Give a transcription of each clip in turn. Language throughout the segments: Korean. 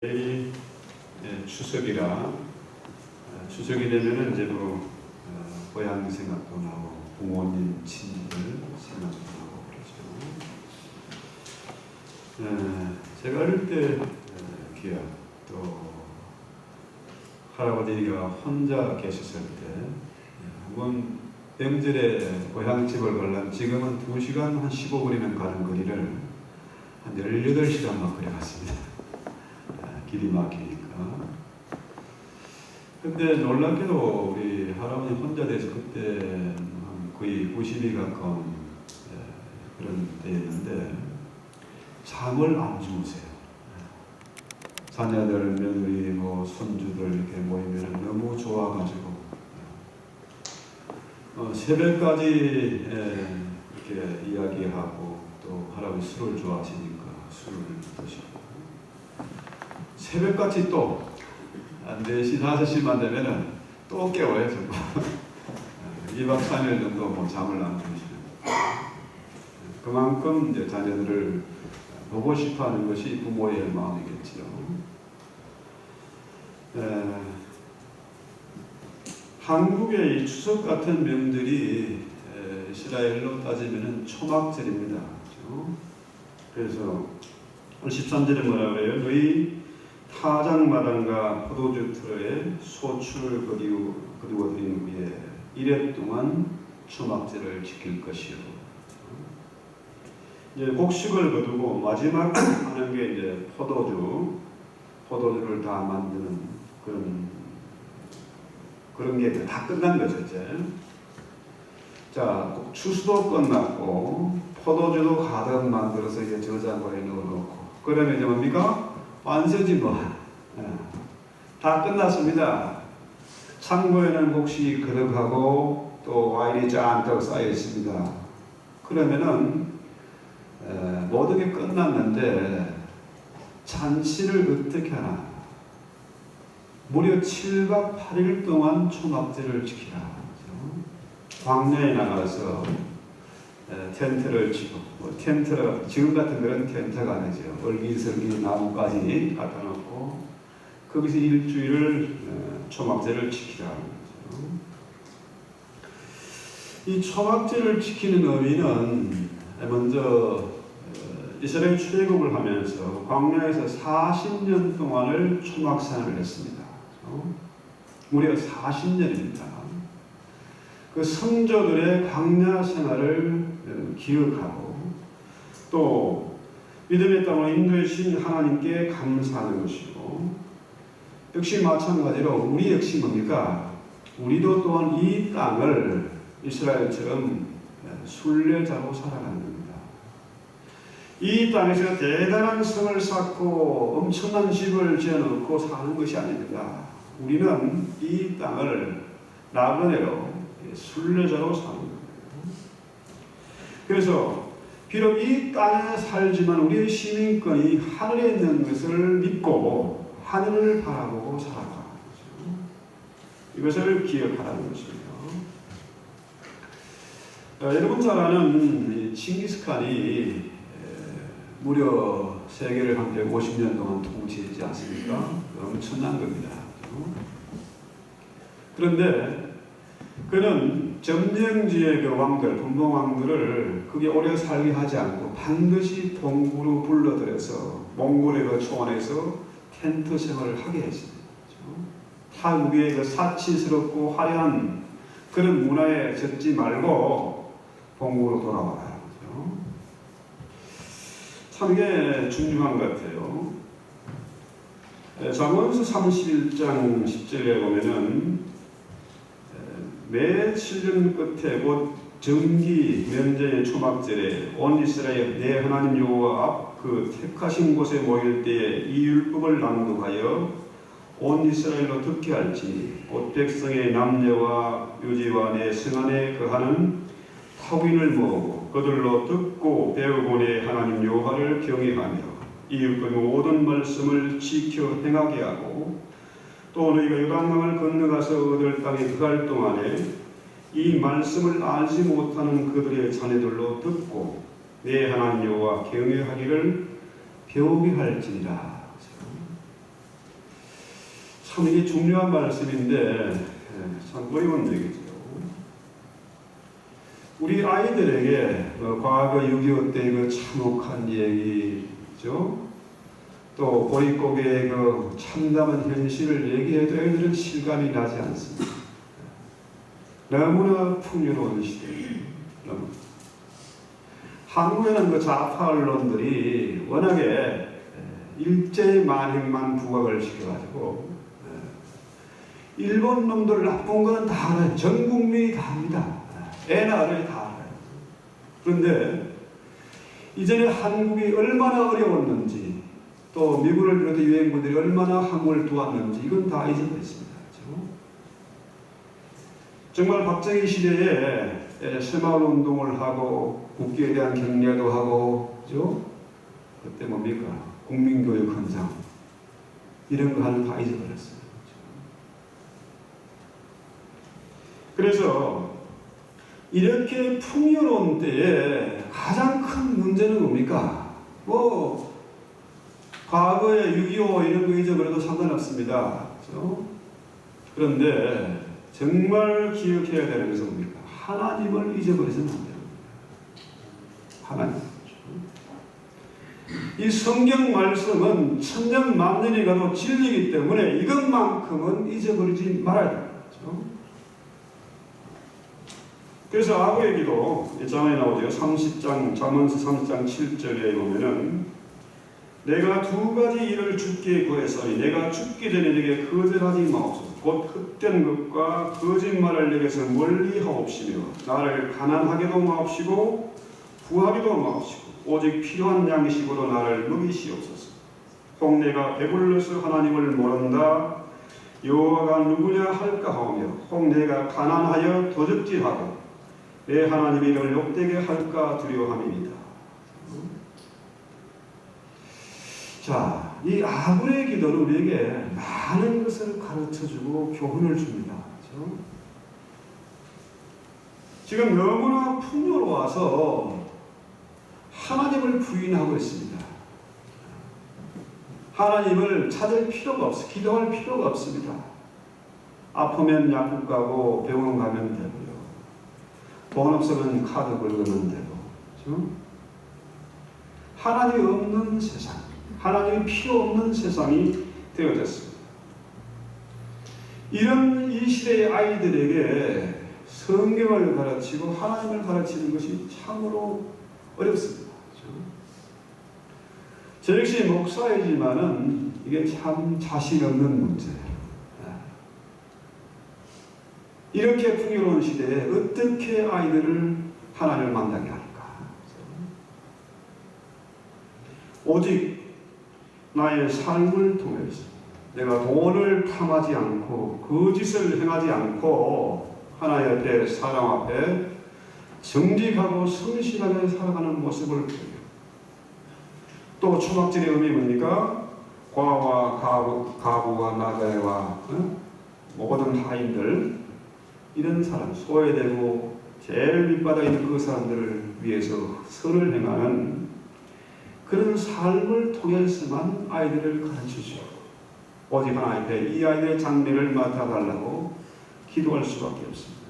내일이 추석이라 추석이 되면은 이제 고향 생각도 나고 부모님 친구들 생각도 나고 그렇죠. 제가 어릴 때 기억 또 할아버지가 혼자 계셨을 때 한번 명절에 고향집을 가려면 지금은 2시간 한 15분이면 가는 거리를 한 18시간 막 걸어갔습니다. 길이 막히니까. 근데 놀랍게도 우리 할아버지 혼자 돼서 그때 거의 90이 가까운 그런 때였는데 잠을 안 주무세요. 자녀들, 며느리, 손주들 이렇게 모이면 너무 좋아가지고 새벽까지 이렇게 이야기하고 또 할아버지 술을 좋아하시니까 술을 드시고 새벽같이 또 4시, 5시만 되면은 또 깨워요. 2박 3일 정도 잠을 안 주시는. 그만큼 이제 자녀들을 보고 싶어 하는 것이 부모의 마음이겠지요. 한국의 이 추석 같은 명절이 이스라엘로 따지면은 초막절입니다. 그렇죠? 그래서 13절에 뭐라고 해요? 너희 타작마당과 포도주 틀에 소출을 거두어 드린 후에 1회 동안 초막절을 지킬 것이요. 이제 곡식을 거두고 마지막 하는 게 이제 포도주를 다 만드는 그런 게 다 끝난 거죠 이제. 자, 추수도 끝났고 포도주도 가득 만들어서 이제 저장고에 넣어놓고 그러면 이제 뭡니까? 완성지 다 끝났습니다. 창고에는 곡식이 그득하고 또 와인이 잔뜩 쌓여 있습니다. 그러면은 모든 게 끝났는데 잔치를 어떻게 하나? 무려 7박 8일 동안 초막절을 지키라. 광야에 나가서 텐트를 치고 텐트가 지금 같은 그런 텐트가 아니죠. 얼기설기 나무까지 갖다 놓고 거기서 일주일을 초막절을 지키라. 이 초막절을 지키는 의미는 먼저 이스라엘 출애굽을 하면서 광야에서 40년 동안을 초막생활을 했습니다. 무려 40년입니다. 그 성도들의 광야 생활을 기억하고 또 믿음의 땅으로 인도해 주신 하나님께 감사하는 것이고 역시 마찬가지로 우리 역시 뭡니까? 우리도 또한 이 땅을 이스라엘처럼 순례자로 살아가는 겁니다. 이 땅에서 대단한 성을 쌓고 엄청난 집을 지어놓고 사는 것이 아닙니다. 우리는 이 땅을 나그네로 순례자로 사는 거예요. 그래서 비록 이 땅에 살지만 우리의 시민권이 하늘에 있는 것을 믿고 하늘을 바라보고 살아가는 거죠. 이것을 기억하라는 것입니다. 여러분 잘 아는 칭기스칸이 무려 세계를 한 150년 동안 통치했지 않습니까? 엄청난 겁니다. 그런데 그는 점령지의 그 왕들, 분봉왕들을 그게 오래 살게 하지 않고 반드시 동부로 불러들여서 몽골의 그 초원에서 텐트 생활을 하게 했습니다. 타국의 그 사치스럽고 화려한 그런 문화에 젖지 말고 동부로 돌아와라. 참 이게 중요한 것 같아요. 잠언서 31장 10절에 보면은 매 7년 끝에 곧 정기 면제의 초막절에 온 이스라엘 내 하나님 여호와 앞 그 택하신 곳에 모일 때에 이 율법을 낭독하여 온 이스라엘로 듣게 할지니 곧 백성의 남녀와 유지와 내 성안에 거하는 타국인을 모으고 그들로 듣고 배우고 내 하나님 여호와를 경외하며 이 율법의 모든 말씀을 지켜 행하게 하고 또 너희가 요단강을 건너가서 얻을 땅에 거할 동안에 이 말씀을 알지 못하는 그들의 자녀들로 듣고 내 하나님 여호와 경외하기를 배우게 할지니라. 참 이게 중요한 말씀인데 참 어려운 얘기죠. 우리 아이들에게 과거 6.25 때 그 참혹한 얘기죠. 또 보릿고개의 그 참담한 현실을 얘기해도 애들은 실감이 나지 않습니다. 너무나 풍요로운 시대입니다. 한국에는 그 좌파 언론들이 워낙에 일제의 만행만 부각을 시켜가지고 일본 놈들 나쁜 거는 다 알아요. 전 국민이 다 압니다. 애나 어른이 다 알아요. 그런데 이전에 한국이 얼마나 어려웠는지 또 미국을 비롯해 유엔군들이 얼마나 한국을 도왔는지 이건 다 잊어버렸습니다. 그렇죠? 정말 박정희 시대에 새마을 운동을 하고 국기에 대한 경례도 하고 그렇죠? 그때 뭡니까? 국민교육 헌장 이런 거 하는 거 다 잊어버렸어요. 그래서 이렇게 풍요로운 때에 가장 큰 문제는 뭡니까? 과거에 6.25 이런 거 잊어버려도 상관없습니다. 그렇죠? 그런데 정말 기억해야 되는 것은 뭡니까? 하나님을 잊어버리서는 안 됩니다. 하나님. 이 성경 말씀은 천년 만년이 가도 진리이기 때문에 이것만큼은 잊어버리지 말아야 됩니다. 그렇죠? 그래서 아구의 기도 장에 나오죠. 30장 잠언서 30장 7절에 보면은 내가 두 가지 일을 주께 구했으니 내가 죽기 전에 내게 거절하지 마옵소서. 곧 헛된 것과 거짓말을 내게서 멀리 하옵시며 나를 가난하게도 마옵시고 부하게도 마옵시고 오직 필요한 양식으로 나를 먹이시옵소서. 혹 내가 배불러서 하나님을 모른다 여호와가 누구냐 할까 하오며 혹 내가 가난하여 도적질하고 내 하나님의 이름을 욕되게 할까 두려워함입니다. 자, 이 아굴의 기도는 우리에게 많은 것을 가르쳐주고 교훈을 줍니다. 그렇죠? 지금 너무나 풍요로워서 하나님을 부인하고 있습니다. 하나님을 찾을 필요가 없어요. 기도할 필요가 없습니다. 아프면 약국 가고 병원 가면 되고요. 돈 없으면 카드 긁으면 되고. 그렇죠? 하나님이 없는 세상, 하나님이 필요 없는 세상이 되어졌습니다. 이런 이 시대의 아이들에게 성경을 가르치고 하나님을 가르치는 것이 참으로 어렵습니다. 그렇죠? 저 역시 목사이지만은 이게 참 자신 없는 문제예요. 이렇게 풍요로운 시대에 어떻게 아이들을 하나님을 만나게 할까? 오직 나의 삶을 통해서 내가 돈을 탐하지 않고 거짓을 행하지 않고 하나님 앞에 사람 앞에 정직하고 성실하게 살아가는 모습을 보여요. 또 초막절의 의미 뭡니까? 과와 가부와 나자와 모든 하인들 이런 사람, 소외되고 제일 밑바닥에 있는 그 사람들을 위해서 선을 행하는 그런 삶을 통해서만 아이들을 가르치죠. 오직 하나님 앞에 이 아이들의 장래를 맡아달라고 기도할 수밖에 없습니다.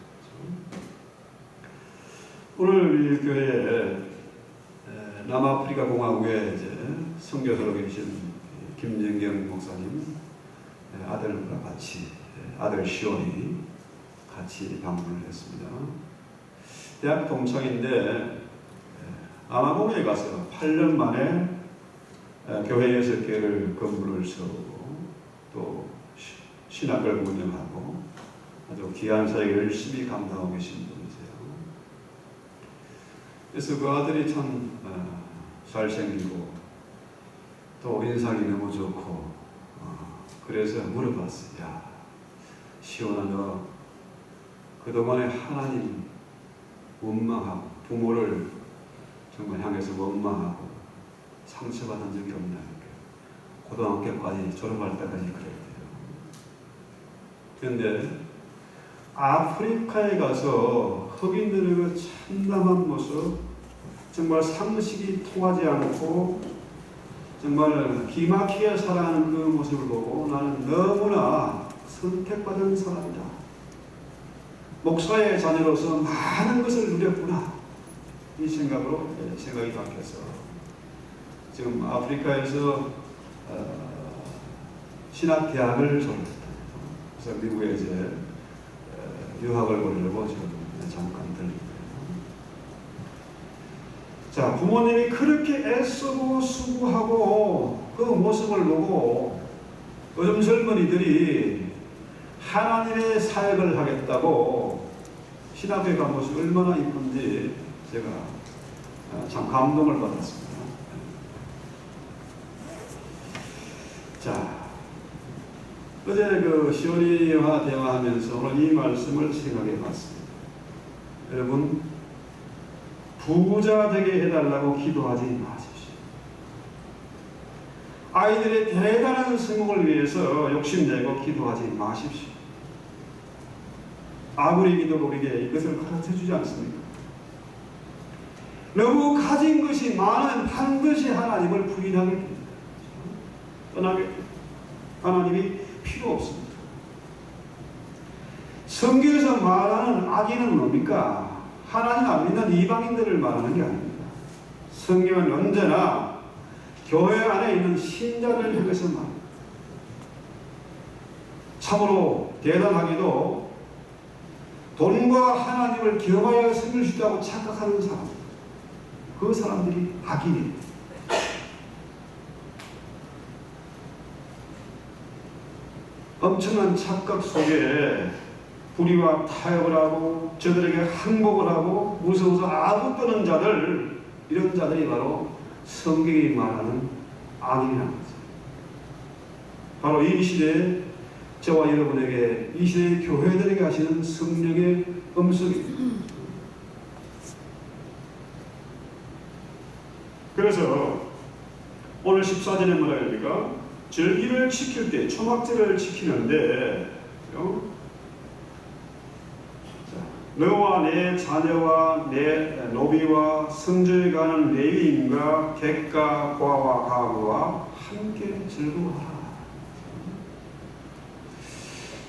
오늘 우리 교회에 남아프리카 공화국에 이제 선교사로 계신 김정경 목사님 아들과 같이 아들 시온이 같이 방문을 했습니다. 대학 동창인데 남아공에 가서 8년 만에 교회 6개를 건물을 세우고 또 신학을 운영하고 아주 귀한 사역을 열심히 감당하고 계신 분이세요. 그래서 그 아들이 참 잘생기고 또 인상이 너무 좋고 그래서 물어봤어요. 야, 시온아 너 그동안에 하나님 원망하고 부모를 정말 향해서 원망하고 상처받은 적이 없나? 고등학교까지 졸업할 때까지 그랬대요. 그런데 아프리카에 가서 흑인들의 그 참담한 모습, 정말 상식이 통하지 않고 정말 기막히게 살아가는 그 모습을 보고 나는 너무나 선택받은 사람이다. 목사의 자녀로서 많은 것을 누렸구나. 이 생각으로 생각이 바뀌어서 지금 아프리카에서 신학대학을 졸업했다. 그래서 미국에 이제 유학을 보려고 지금 잠깐 들립니다. 자, 부모님이 그렇게 애쓰고 수고하고 그 모습을 보고 요즘 젊은이들이 하나님의 사역을 하겠다고 신학교에 간 모습이 얼마나 이쁜지 제가 참 감동을 받았습니다. 자, 어제 그 시온이와 대화하면서 오늘 이 말씀을 생각해 봤습니다. 여러분, 부자 되게 해달라고 기도하지 마십시오. 아이들의 대단한 성공을 위해서 욕심내고 기도하지 마십시오. 아무리 기도도 우리에게 이것을 가르쳐주지 않습니까? 너무 가진 것이 많은 반드시 하나님을 부인하게 됩니다. 떠나게 됩니다. 하나님이 필요 없습니다. 성경에서 말하는 악인은 뭡니까? 하나님 안 믿는 이방인들을 말하는 게 아닙니다. 성경은 언제나 교회 안에 있는 신자를 향해서 말합니다. 참으로 대단하게도 돈과 하나님을 겸하여 섬길 수 있다고 착각하는 사람, 그 사람들이 악인입니다. 엄청난 착각 속에 불의와 타협을 하고 저들에게 항복을 하고 무서워서 아부 떠는 자들, 이런 자들이 바로 성경이 말하는 악인이라는 거죠. 바로 이 시대에 저와 여러분에게, 이 시대의 교회들에게 하시는 성령의 음성입니다. 그래서 오늘 14절에 뭐라 합니까? 절기를 지킬 때, 초막절을 지키는데 너와 내 자녀와 내 노비와 성전에 가는 레위인과 객과 고아와 가부와 함께 즐거워하라.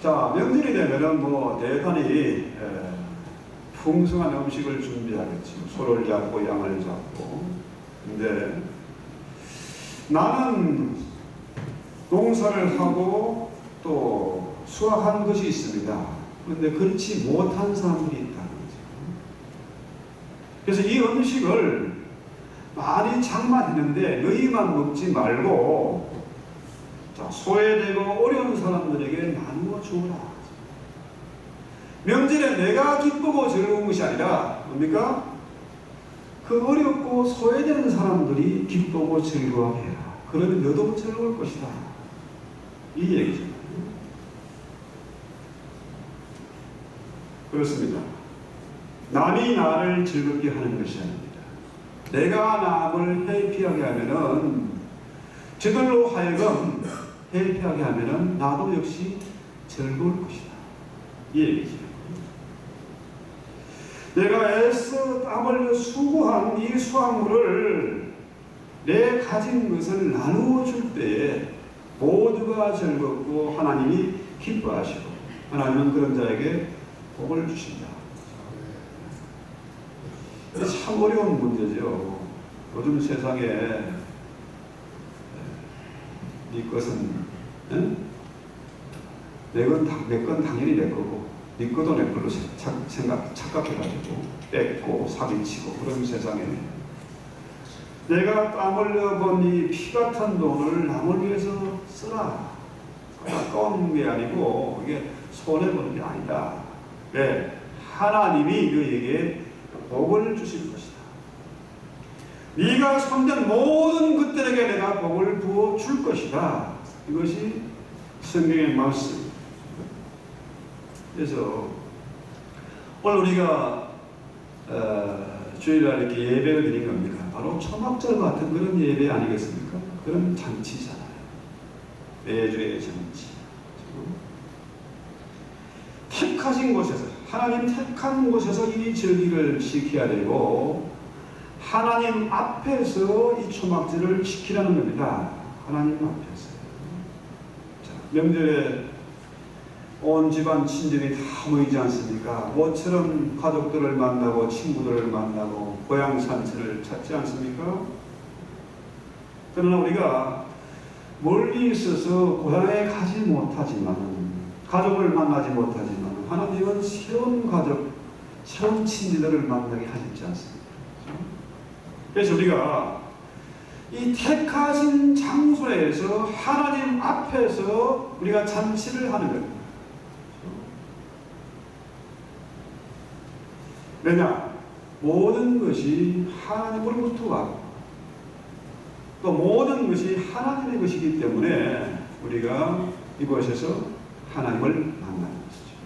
자, 명절이 되면은 대단히 풍성한 음식을 준비하겠죠. 소를 잡고 양을 잡고. 근데 나는 농사를 하고 또 수확한 것이 있습니다. 그런데 그렇지 못한 사람들이 있다는 거죠. 그래서 이 음식을 많이 장만했는데 너희만 먹지 말고 소외되고 어려운 사람들에게 나누어 주어라. 명절에 내가 기쁘고 즐거운 것이 아니라 뭡니까? 그 어렵고 소외되는 사람들이 기쁘고 즐거워하게 해라. 그러면 너도 즐거울 것이다. 이 얘기죠. 그렇습니다. 남이 나를 즐겁게 하는 것이 아닙니다. 내가 남을 해피하게 하면은, 저들로 하여금 해피하게 하면은 나도 역시 즐거울 것이다. 이 얘기죠. 내가 애써 땀 흘려 수고한 이 수확물을 내 가진 것을 나누어 줄 때에 모두가 즐겁고 하나님이 기뻐하시고 하나님은 그런 자에게 복을 주신다. 참 어려운 문제죠. 요즘 세상에 네 것은 내 건 당연히 내 거고 네 것도 내 걸로 착각해가지고 뺏고 사기치고 그런 세상에 내가 땀 흘려본 이 피 같은 돈을 남을 위해서 쓰라. 아까운 게 아니고 이게 손해보는 게 아니다. 왜? 하나님이 너에게 복을 주실 것이다. 네가 손댄 모든 것들에게 내가 복을 부어 줄 것이다. 이것이 성경의 말씀. 그래서 오늘 우리가 주일날 이렇게 예배를 드린 겁니까? 바로 초막절 같은 그런 예배 아니겠습니까? 그런 잔치잖아요. 매주의 잔치. 택하신 곳에서, 하나님 택한 곳에서 이 절기를 지켜야 되고, 하나님 앞에서 이 초막절을 지키라는 겁니다. 하나님 앞에서. 자, 명절에 온 집안 친정이 다 모이지 않습니까? 모처럼 가족들을 만나고 친구들을 만나고 고향 산천을 찾지 않습니까? 그러나 우리가 멀리 있어서 고향에 가지 못하지만, 가족을 만나지 못하지만 하나님은 새로운 가족, 새로운 친지들을 만나게 하셨지 않습니까? 그래서 우리가 이 택하신 장소에서 하나님 앞에서 우리가 잔치를 하는 겁니다. 왜냐? 모든 것이 하나님으로부터 왔고 또 모든 것이 하나님의 것이기 때문에 우리가 이곳에서 하나님을 만나는 것이죠.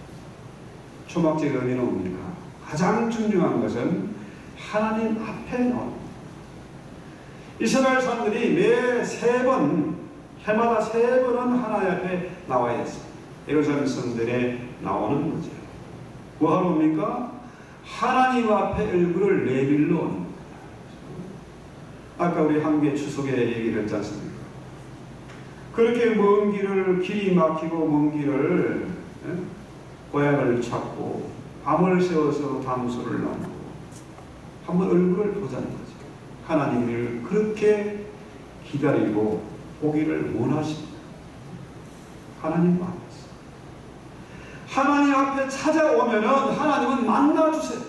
초막절의 의미는 뭡니까? 가장 중요한 것은 하나님 앞에 나옵니다. 이스라엘 사람들이 매 3번, 해마다 3번은 하나님 앞에 나와야 했습니다. 예루살렘 성전에 나오는 거죠. 뭐하러 옵니까? 하나님 앞에 얼굴을 내밀러 오는 겁니다. 아까 우리 한국의 추석에 얘기를 했지 않습니까? 그렇게 먼 길을, 길이 막히고 먼 길을 고향을 찾고 밤을 새워서 담소를 나누고 한번 얼굴을 보자는 거죠. 하나님을 그렇게 기다리고 보기를 원하십니다. 하나님 앞에서. 하나님 앞에 찾아오면은 하나님은 만나주세요.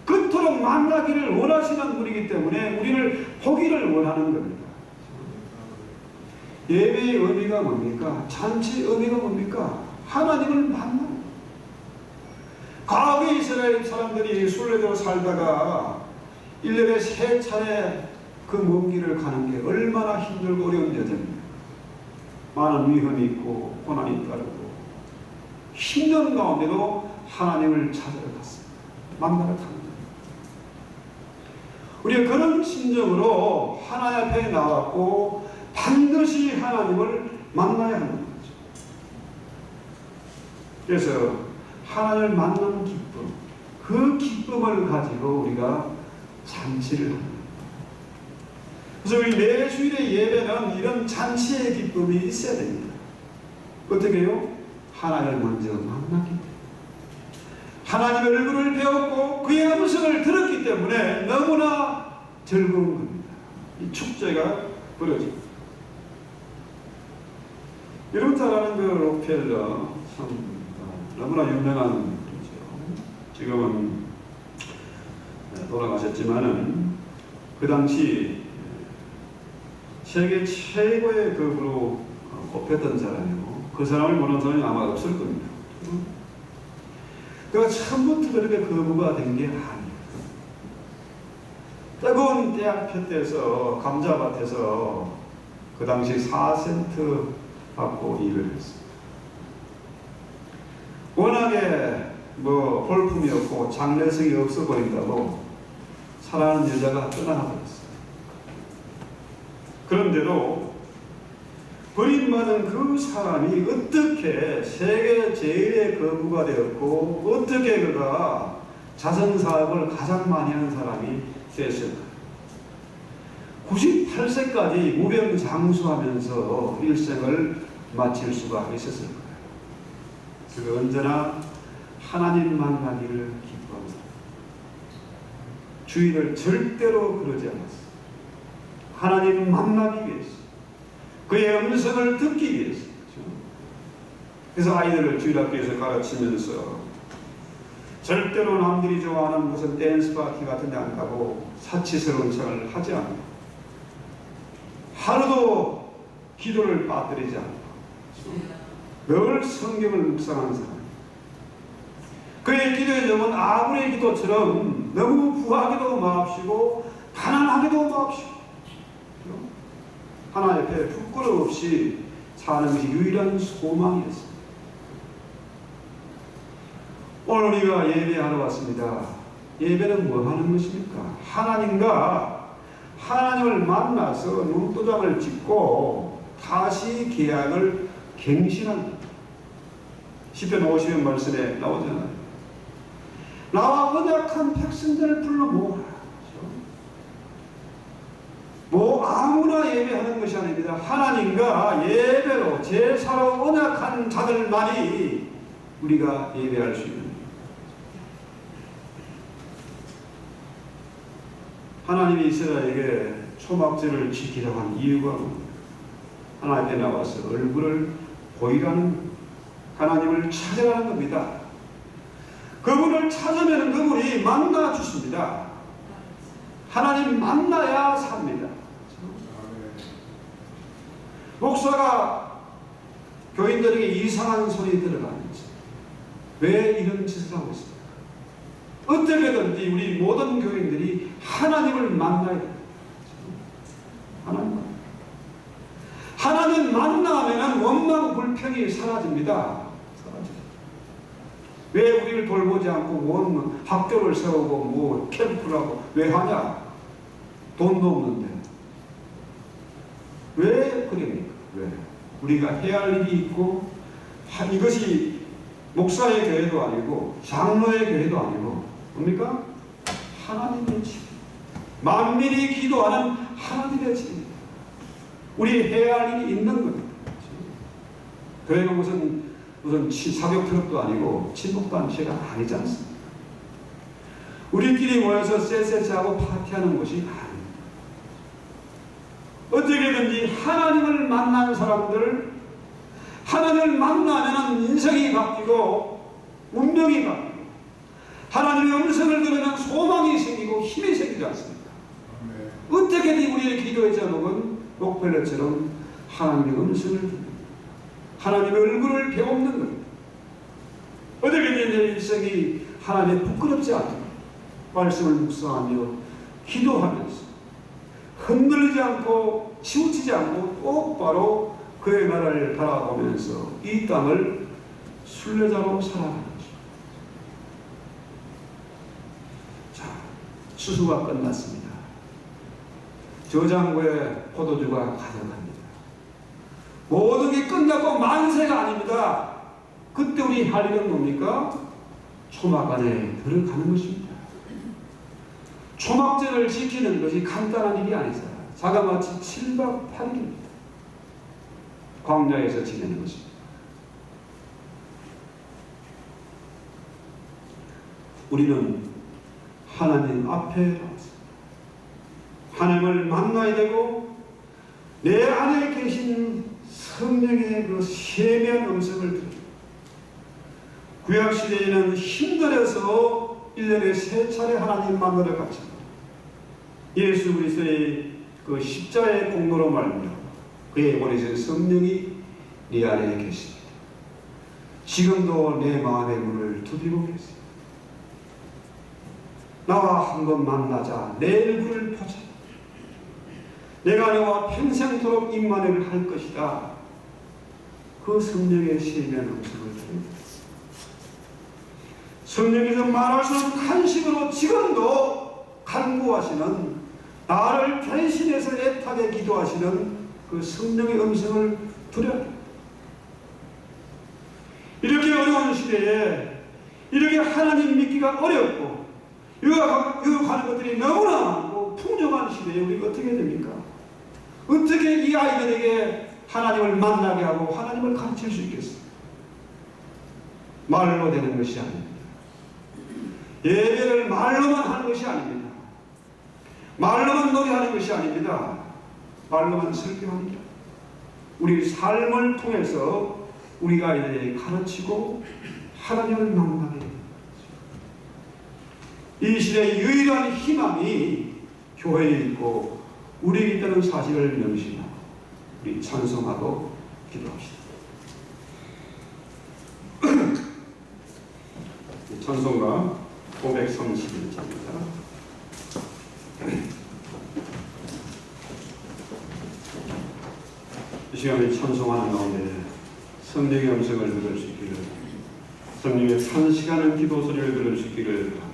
그토록 만나기를 원하시는 분이기 때문에 우리를 보기를 원하는 겁니다. 예배의 의미가 뭡니까? 잔치의 의미가 뭡니까? 하나님을 만나는. 과거에 이스라엘 사람들이 순례대로 살다가 1년에 3차례 그 먼 길을 가는 게 얼마나 힘들고 어려운 여정입니까? 많은 위험이 있고 고난이 따르고 힘든 가운데도 하나님을 찾아러 갔습니다. 만나러 갑니다. 우리가 그런 심정으로 하나님 앞에 나왔고 반드시 하나님을 만나야 하는 거죠. 그래서 하나님을 만나는 기쁨, 그 기쁨을 가지고 우리가 잔치를 합니다. 그래서 우리 매주일의 예배는 이런 잔치의 기쁨이 있어야 됩니다. 어떻게 해요? 하나님을 먼저 만났기 때문에. 하나님의 얼굴을 배웠고 그의 음성을 들었기 때문에 너무나 즐거운 겁니다. 이 축제가 벌어집니다. 여러분 잘 아는 그 록펠러, 참 너무나 유명한 분이죠. 지금은 돌아가셨지만은 그 당시 세계 최고의 그룹으로 꼽혔던 사람이고 그 사람을 모르는 사람이 아마 없을 겁니다. 그가 처음부터 그렇게 거부가 된 게 아니에요. 뜨거운 태양볕에서 감자밭에서 그 당시 4센트 받고 일을 했습니다. 워낙에 볼품이 없고 장래성이 없어 보인다고 사랑하는 여자가 떠나가 버렸어요. 그런데도 버림받은 그 사람이 어떻게 세계 제일의 거부가 되었고 어떻게 그가 자선사업을 가장 많이 하는 사람이 됐을까요? 98세까지 무병장수하면서 일생을 마칠 수가 있었을 거예요. 그가 언제나 하나님 만나기를 기뻐합니다. 주일을 절대로 그러지 않았어요. 하나님 만나기 위해서, 그의 음성을 듣기 위해서. 그래서 아이들을 주일학교에서 가르치면서 절대로 남들이 좋아하는 무슨 댄스 파티 같은 데 안 가고 사치스러운 척을 하지 않고 하루도 기도를 빠뜨리지 않고 늘 성경을 묵상하는 사람. 그의 기도의 점은 아브라함의 기도처럼 너무 부하기도 마옵시고 가난하기도 마옵시고 하나님 앞에 부끄러움 없이 사는 것이 유일한 소망이었습니다. 오늘 우리가 예배하러 왔습니다. 예배는 뭐 하는 것입니까? 하나님을 만나서 눈도장을 찍고 다시 계약을 갱신한다. 시편 50편 말씀에 나오잖아요. 나와 언약한 백성들을 불러 모으라. 뭐 아무나 예배하는 것이 아닙니다. 하나님과 예배로 제사로 언약한 자들만이 우리가 예배할 수 있는, 하나님이 이스라엘에게 초막절을 지키라고 한 이유가 하나님 앞에 나와서 얼굴을 보이라는, 하나님을 찾으라는 겁니다. 그분을 찾으면 그분이 만나 주십니다. 하나님 만나야 삽니다. 목사가 교인들에게 이상한 소리 들어가는지, 왜 이런 짓을 하고 있습니까? 어떻게든지 우리 모든 교인들이 하나님을 만나야 됩니다. 하나님 만나면 원망 불평이 사라집니다. 왜 우리를 돌보지 않고 뭐 학교를 세우고 뭐 캠프를 하고 왜 하냐? 돈도 없는데. 왜 그럽니까? 왜? 우리가 해야 할 일이 있고, 이것이 목사의 교회도 아니고 장로의 교회도 아니고 뭡니까? 하나님의 집, 만민이 기도하는 하나님의 집입니다. 우리 해야 할 일이 있는 겁니다. 교회가 무슨 사교 클럽도 아니고 친목단체가 아니지 않습니까? 우리끼리 모여서 쎄쎄하고 파티하는 것이 아닙니다. 어떻게든지 하나님을 만나는 사람들, 하나님을 만나면 인생이 바뀌고 운명이 바뀌고 하나님의 음성을 들으면 소망이 생기고 힘이 생기지 않습니까? 어떻게든 우리의 기도의 제목은 록펠러처럼 하나님의 음성을 듣는, 하나님의 얼굴을 배우는 겁니다. 어떻게든 내 일생이 하나님의 부끄럽지 않도록 말씀을 묵상하며 기도하면서 흔들리지 않고 치우치지 않고 똑바로 그의 나라를 바라보면서 이 땅을 순례자로 살아가는 것입니다. 자, 추수가 끝났습니다. 저장고에 포도주가 가득합니다. 모든 게 끝나고 만세가 아닙니다. 그때 우리 할 일은 뭡니까? 초막 안에 들어가는 것입니다. 초막절을 지키는 것이 간단한 일이 아니잖아요. 자그마치 7박 8일입니다. 광야에서 지내는 것입니다. 우리는 하나님 앞에 나왔습니다. 하나님을 만나야 되고 내 안에 계신 성령의 그 세미한 음성을 들어요. 구약시대에는 힘들어서 1년에 3차례 하나님 만나러 갔죠. 예수 그리스도의 그 십자가의 공로로 말미암아 그의 보내신 성령이 네 안에 계십니다. 지금도 내 마음의 문을 두드리고 계십니다. 나와 한번 만나자. 내 얼굴을 보자. 내가 너와 평생토록 임만을 할 것이다. 그 성령의 세미한 음성을 들읍니다. 성령께서 말할 수 없는 간식으로 지금도 간구하시는, 나를 대신해서 애타게 기도하시는 그 성령의 음성을 들어야 합니다. 이렇게 어려운 시대에 이렇게 하나님 믿기가 어렵고 유혹하는 것들이 너무나 많고 풍족한 시대에 우리가 어떻게 됩니까? 어떻게 이 아이들에게 하나님을 만나게 하고 하나님을 가르칠 수 있겠습니까? 말로 되는 것이 아닙니다. 예배를 말로만 하는 것이 아닙니다. 말로만 노래하는 것이 아닙니다. 말로만 설교합니다. 우리 삶을 통해서 우리가 아이들에게 가르치고 하나님을 만나게 됩니다. 이 시대의 유일한 희망이 교회에 있고 우리에게 있다는 사실을 명심하고 우리 찬송하고 기도합시다. 찬송가 531장입니다. 이 시간에 찬송하는 가운데 성령의 음성을 들을 수 있기를, 성령의 산시가는 기도 소리를 들을 수 있기를 바랍니다.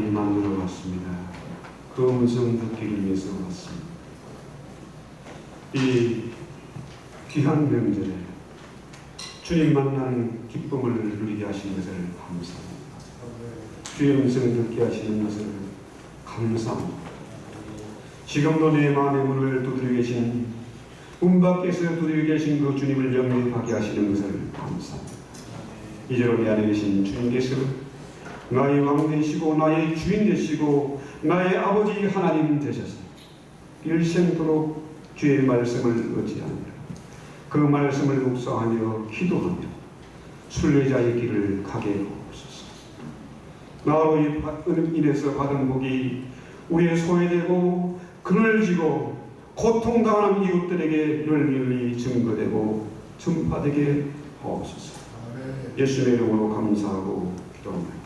주님 만나러 왔습니다. 그 음성 듣기를 위해서 왔습니다. 이 귀한 명절에 주님 만나는 기쁨을 누리게 하신 것을 감사합니다. 주의 음성 듣게 하시는 것을 감사합니다. 지금도 내 마음의 문을 두드리고 계신, 문 밖에서 두드리고 계신 그 주님을 영접하게 하시는 것을 감사합니다. 이제로 내 안에 계신 주님께서 나의 왕 되시고 나의 주인 되시고 나의 아버지 하나님 되셔서 일생토록 주의 말씀을 의지하며 그 말씀을 묵상하며 기도하며 순례자의 길을 가게 하옵소서. 나로 인해서 받은 복이 우리의 소외되고 그늘지고 고통당하는 이웃들에게 널리 증거되고 전파되게 하옵소서. 예수님의 이름으로 감사하고 기도합니다.